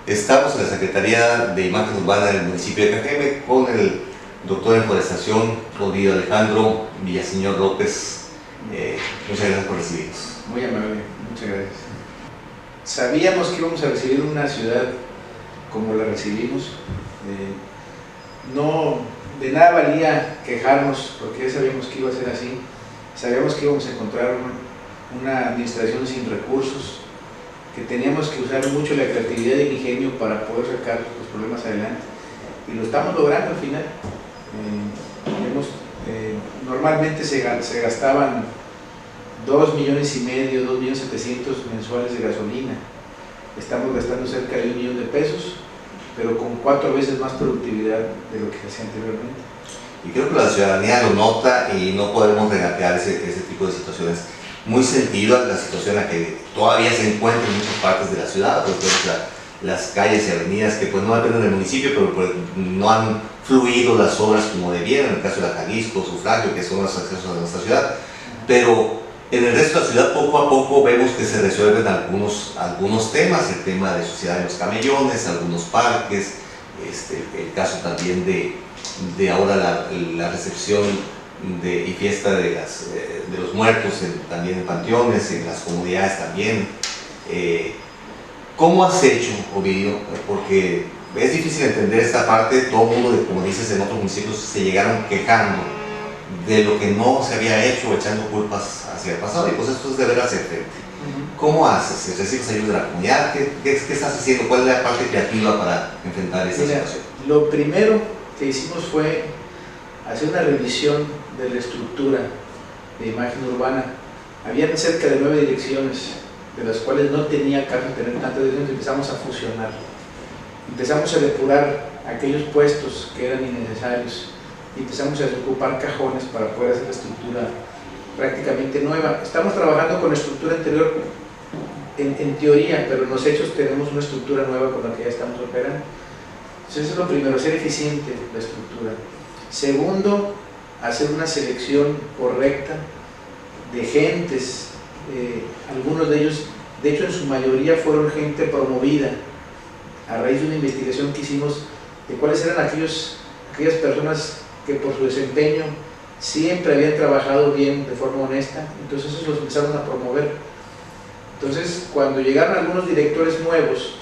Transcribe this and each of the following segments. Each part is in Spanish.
Estamos en la Secretaría de Imagen Urbana del municipio de Cajeme con el doctor en Forestación, Ovidio Alejandro Villaseñor López. Muchas gracias por recibirnos. Muy amable, muchas gracias. Sabíamos que íbamos a recibir una ciudad como la recibimos. No, de nada valía quejarnos porque ya sabíamos que iba a ser así. Sabíamos que íbamos a encontrar una administración sin recursos, que teníamos que usar mucho la creatividad y el ingenio para poder sacar los problemas adelante, y lo estamos logrando al final. Normalmente se gastaban 2,5 millones, 2,700,000 mensuales de gasolina. Estamos gastando cerca de 1 millón de pesos, pero con 4 veces más productividad de lo que se hacía anteriormente. Y creo que la ciudadanía lo nota y no podemos regatear ese tipo de situaciones. Muy sentido la situación en la que todavía se encuentra en muchas partes de la ciudad, pues las calles y avenidas que pues no dependen del municipio, pero pues no han fluido las obras como debieran, en el caso de la Jalisco, Sufragio, que son los accesos a nuestra ciudad. Pero en el resto de la ciudad poco a poco vemos que se resuelven algunos temas, el tema de Sociedad de los Camellones, algunos parques, el caso también de ahora la recepción y fiesta de los muertos también en panteones, en las comunidades también. ¿Cómo has hecho, Ovidio? Porque es difícil entender esta parte. Todo el mundo, como dices, en otros municipios se llegaron quejando de lo que no se había hecho, echando culpas hacia el pasado, y pues esto es de ver hacia frente. ¿Cómo haces? ¿Recibes ayuda de la comunidad? ¿Qué estás haciendo? ¿Cuál es la parte creativa para enfrentar esta situación? Lo primero que hicimos fue hacer una revisión de la estructura de imagen urbana. Habían cerca de 9 direcciones, de las cuales no tenía caso tener tantas direcciones. Empezamos a fusionar, empezamos a depurar aquellos puestos que eran innecesarios y empezamos a ocupar cajones para poder hacer la estructura prácticamente nueva. Estamos trabajando con la estructura anterior en teoría, pero en los hechos tenemos una estructura nueva con la que ya estamos operando. Entonces eso es lo primero, hacer eficiente la estructura. Segundo, hacer una selección correcta de gentes. Algunos de ellos, de hecho en su mayoría, fueron gente promovida a raíz de una investigación que hicimos de cuáles eran aquellas personas que por su desempeño siempre habían trabajado bien, de forma honesta. Entonces esos los empezaron a promover. Entonces cuando llegaron algunos directores nuevos,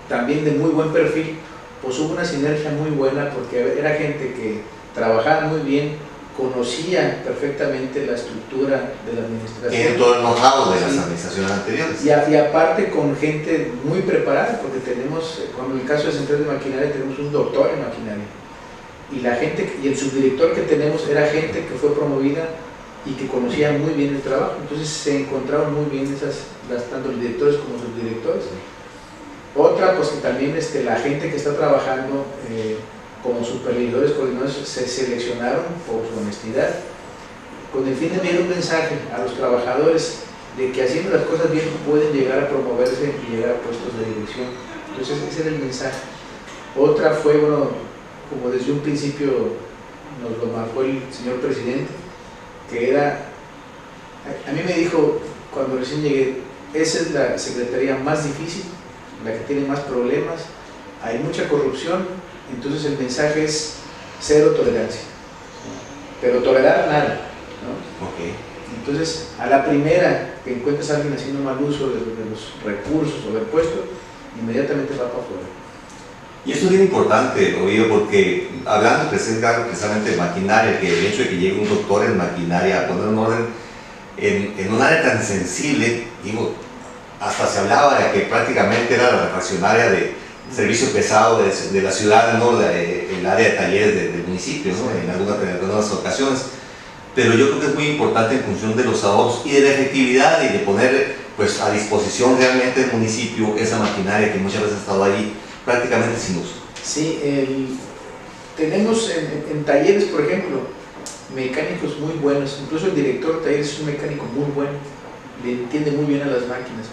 también de muy buen perfil, pues hubo una sinergia muy buena, porque era gente que trabajaba muy bien, conocía perfectamente la estructura de la administración. Tienen todo el know-how de las administraciones anteriores. Y aparte con gente muy preparada, porque tenemos, como en el caso de Central de Maquinaria, tenemos un doctor en maquinaria. Y la gente, y el subdirector que tenemos era gente que fue promovida y que conocía muy bien el trabajo. Entonces se encontraron muy bien tanto los directores como los subdirectores. Otra, pues que también la gente que está trabajando como supervisores, coordinadores, se seleccionaron por su honestidad, con el fin de enviar un mensaje a los trabajadores de que haciendo las cosas bien pueden llegar a promoverse y llegar a puestos de dirección. Entonces ese era el mensaje. Otra fue, bueno, como desde un principio nos lo marcó el señor presidente, que era, a mí me dijo cuando recién llegué, esa es la secretaría más difícil, la que tiene más problemas, hay mucha corrupción. Entonces el mensaje es cero tolerancia, pero tolerar nada, ¿no? Okay. Entonces a la primera que encuentres a alguien haciendo mal uso de los recursos o del puesto, inmediatamente va para afuera. Y esto es bien importante, Ovidio, porque hablando precisamente de maquinaria, que el hecho de que llegue un doctor en maquinaria a poner un orden en un área tan sensible, digo, hasta se hablaba de que prácticamente era la refaccionaria de servicio pesado de la ciudad, ¿no? El área de talleres del municipio, ¿no? En algunas ocasiones. Pero yo creo que es muy importante en función de los ahorros y de la efectividad y de poner pues, a disposición realmente del municipio esa maquinaria que muchas veces ha estado ahí prácticamente sin uso. Sí, tenemos en talleres, por ejemplo, mecánicos muy buenos. Incluso el director de talleres es un mecánico muy bueno, le entiende muy bien a las máquinas.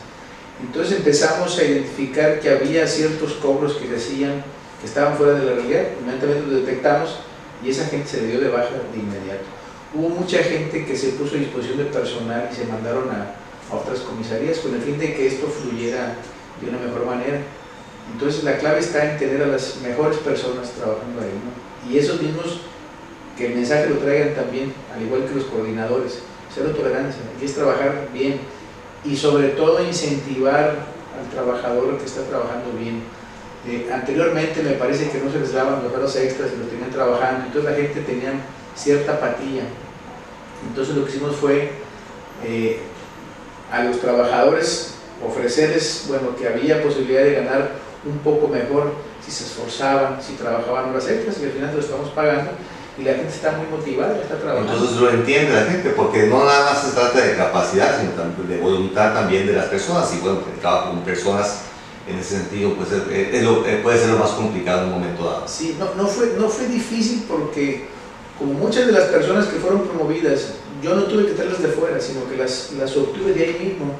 Entonces empezamos a identificar que había ciertos cobros que se hacían que estaban fuera de la realidad. Inmediatamente los detectamos y esa gente se le dio de baja de inmediato. Hubo mucha gente que se puso a disposición de personal y se mandaron a otras comisarías con el fin de que esto fluyera de una mejor manera. Entonces la clave está en tener a las mejores personas trabajando ahí, ¿no? Y esos mismos que el mensaje lo traigan también, al igual que los coordinadores, cero tolerancia, aquí es trabajar bien y sobre todo incentivar al trabajador que está trabajando bien. Anteriormente me parece que no se les daban los horas extras y los tenían trabajando, entonces la gente tenía cierta apatía. Entonces lo que hicimos fue a los trabajadores ofrecerles, bueno, que había posibilidad de ganar un poco mejor si se esforzaban, si trabajaban horas extras, y al final lo estamos pagando y la gente está muy motivada, está trabajando. Entonces lo entiende la gente, porque no nada más se trata de capacidad, sino también de voluntad también de las personas, y bueno, el trabajo con personas en ese sentido pues, puede ser lo más complicado en un momento dado. Sí, no fue difícil porque como muchas de las personas que fueron promovidas, yo no tuve que traerlas de fuera, sino que las obtuve de ahí mismo.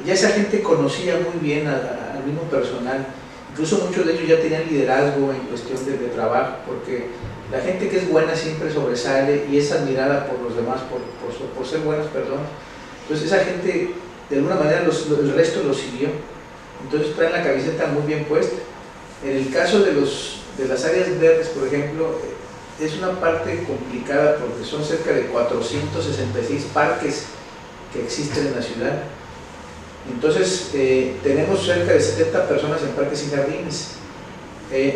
Ya esa gente conocía muy bien al mismo personal, incluso muchos de ellos ya tenían liderazgo en cuestión de trabajo, porque la gente que es buena siempre sobresale y es admirada por los demás, por ser buenas personas. Entonces esa gente, de alguna manera, el resto lo siguió. Entonces traen la camiseta muy bien puesta. En el caso de las áreas verdes, por ejemplo, es una parte complicada porque son cerca de 466 parques que existen en la ciudad. Entonces tenemos cerca de 70 personas en parques y jardines.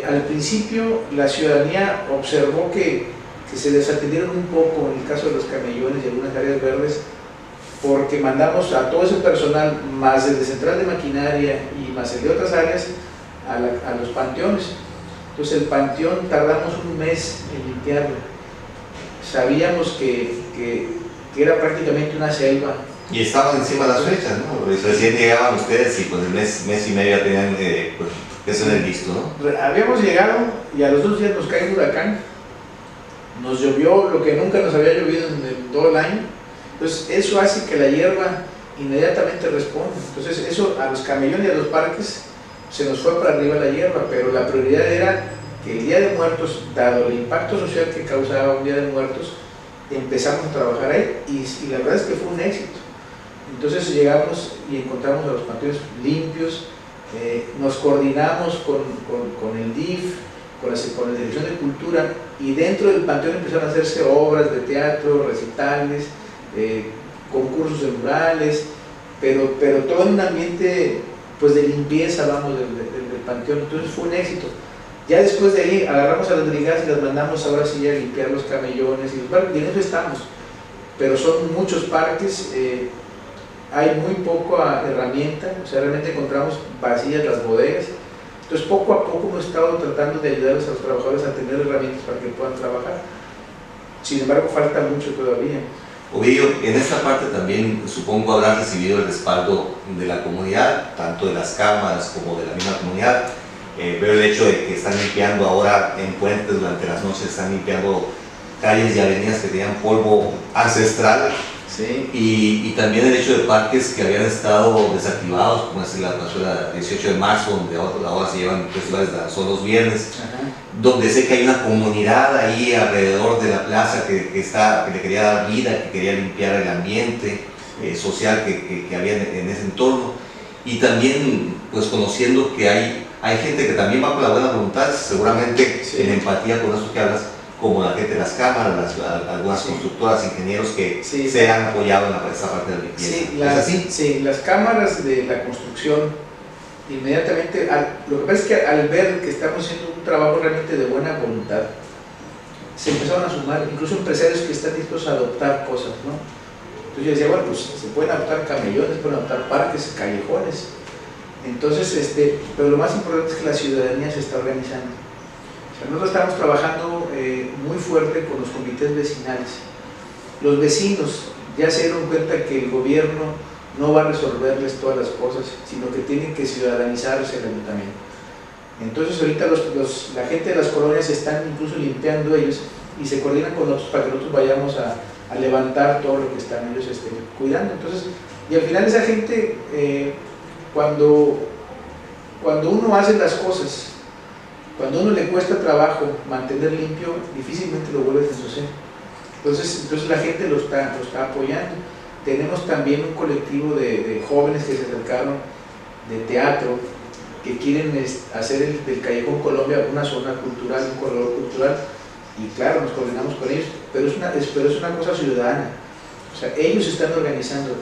Al principio la ciudadanía observó que se desatendieron un poco en el caso de los camellones y algunas áreas verdes, porque mandamos a todo ese personal, más el de central de maquinaria y más el de otras áreas, a los panteones. Entonces el panteón tardamos un mes en limpiarlo. Sabíamos que era prácticamente una selva. Y estaban encima de las fechas, ¿no? Recién llegaban ustedes y pues el mes y medio ya tenían eso en el listo, ¿no? Habíamos llegado y a los 2 días nos cae un huracán. Nos llovió lo que nunca nos había llovido en todo el año. Entonces eso hace que la hierba inmediatamente responda. Entonces eso a los camellones y a los parques se nos fue para arriba la hierba, pero la prioridad era que el Día de Muertos, dado el impacto social que causaba un Día de Muertos, empezamos a trabajar ahí y la verdad es que fue un éxito. Entonces llegamos y encontramos a los panteones limpios, nos coordinamos con el DIF, con la Dirección de Cultura, y dentro del panteón empezaron a hacerse obras de teatro, recitales, concursos de murales, pero todo en un ambiente pues de limpieza, vamos, del panteón. Entonces fue un éxito. Ya después de ahí agarramos a las brigadas y las mandamos ahora sí a limpiar los camellones y los parques, y en eso estamos, pero son muchos parques, hay muy poca herramienta, o sea, realmente encontramos vacías las bodegas. Entonces poco a poco hemos estado tratando de ayudarles a los trabajadores a tener herramientas para que puedan trabajar. Sin embargo, falta mucho todavía. Ovidio, en esta parte también supongo habrás recibido el respaldo de la comunidad, tanto de las cámaras como de la misma comunidad. Veo el hecho de que están limpiando ahora en puentes durante las noches, están limpiando calles y avenidas que tenían polvo ancestral. Sí. Y también el hecho de parques que habían estado desactivados, como es la plazuela 18 de marzo, donde ahora se llevan festivales son los viernes. Ajá. Donde sé que hay una comunidad ahí alrededor de la plaza que le quería dar vida, que quería limpiar el ambiente social que había en ese entorno. Y también pues conociendo que hay gente que también va con la buena voluntad, seguramente sí, en empatía con eso que hablas, como la gente de las cámaras, algunas sí, constructoras, ingenieros que sí, se han apoyado en esa parte de la limpieza. Sí, ¿Es así? Sí, las cámaras de la construcción, inmediatamente, lo que pasa es que al ver que estamos haciendo un trabajo realmente de buena voluntad, se empezaron a sumar, incluso empresarios que están dispuestos a adoptar cosas, ¿no? Entonces yo decía, bueno, pues se pueden adoptar camellones, se pueden adoptar parques, callejones. Entonces, pero lo más importante es que la ciudadanía se está organizando. Nosotros estamos trabajando muy fuerte con los comités vecinales. Los vecinos ya se dieron cuenta que el gobierno no va a resolverles todas las cosas, sino que tienen que ciudadanizarse el ayuntamiento. Entonces ahorita la gente de las colonias están incluso limpiando ellos y se coordinan con nosotros para que nosotros vayamos a levantar todo lo que están ellos cuidando. Entonces, y al final esa gente, cuando uno hace las cosas, cuando a uno le cuesta trabajo mantener limpio, difícilmente lo vuelve a ensuciar. Entonces la gente lo está apoyando. Tenemos también un colectivo de jóvenes que se acercaron de teatro que quieren hacer del Callejón Colombia una zona cultural, un corredor cultural, y claro, nos coordinamos con ellos, pero es una cosa ciudadana. O sea, ellos están organizando.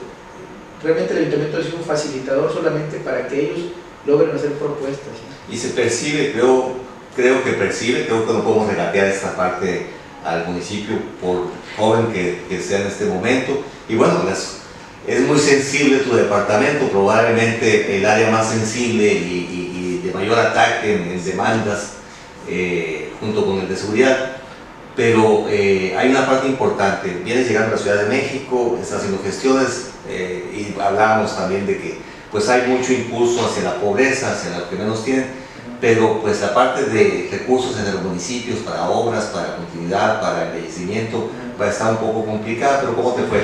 Realmente el ayuntamiento ha sido un facilitador solamente para que ellos logren hacer propuestas. Y se percibe, creo que no podemos regatear esta parte al municipio, por joven que sea en este momento. Y bueno, es muy sensible tu departamento, probablemente el área más sensible y de mayor ataque en demandas, junto con el de seguridad. Pero hay una parte importante. Vienes llegando a la Ciudad de México, estás haciendo gestiones, y hablábamos también de que pues hay mucho impulso hacia la pobreza, hacia los que menos tienen, pero pues la parte de recursos en los municipios para obras, para continuidad, para embellecimiento, va a estar un poco complicada. Pero ¿cómo te fue?